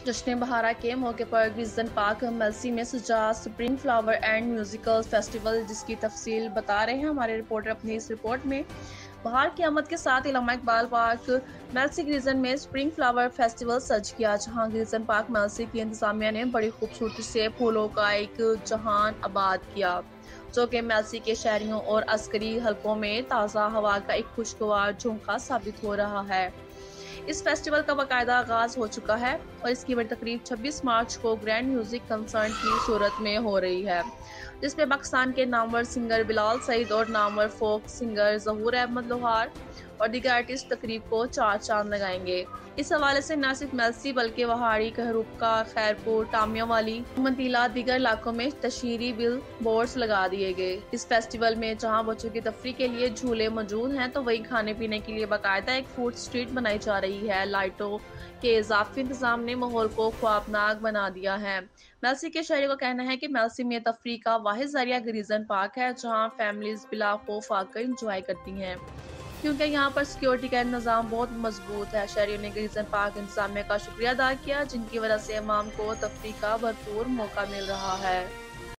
जश्न बहारा के मौके पर गिरजन पार्क मेलसी में सजा spring flower and musical festival, जिसकी तफसील बता रहे हैं हमारे रिपोर्टर अपनी इस रिपोर्ट में। बहार की आमद के साथ इलामा इकबाल पार्क मेलसी गिरजन में स्प्रिंग फ्लावर फेस्टिवल सज किया, जहां गिरजन पार्क मेलसी की इंतजामिया ने बड़ी खूबसूरती से फूलों का एक जहान आबाद किया, जो कि मेलसी के शहरियों और अस्करी हलकों में ताज़ा हवा का एक खुशगवार झोंका साबित हो रहा है। इस फेस्टिवल का बाकायदा आगाज हो चुका है और इसकी बड़ी तकरीब 26 मार्च को ग्रैंड म्यूजिक कंसर्ट की सूरत में हो रही है, जिसमें पाकिस्तान के नामवर सिंगर बिलाल सईद और नामवर फोक सिंगर ज़हूर अहमद लोहार और दीगर आर्टिस्ट तकरीब को चार चांद लगाएंगे। इस हवाले से न सिर्फ मेलसी बल्कि वहाड़ी, कहरुबका, खैरपुर, टामियावाली, मंतीला दीगर इलाकों में तशहीरी बिल बोर्ड्स लगा दिए गए। इस फेस्टिवल में जहां बच्चों की तफरी के लिए झूले मौजूद हैं, तो वहीं खाने पीने के लिए बाकायदा एक फूड स्ट्रीट बनाई जा रही है। लाइटों के इजाफी इंतजाम ने माहौल को ख्वाबनाक बना दिया है। मेलसी के शहरियों का कहना है कि मेलसी में तफरी का वाहिद जरिया गिरिजन पार्क है, जहाँ फैमिलीज बिला खौफ आकर इंजॉय करती हैं, क्योंकि यहाँ पर सिक्योरिटी का इंतजाम बहुत मजबूत है। शहरियों ने गिरिजन पार्क इंतजामिया का शुक्रिया अदा किया, जिनकी वजह से अवाम को तफरी का भरपूर मौका मिल रहा है।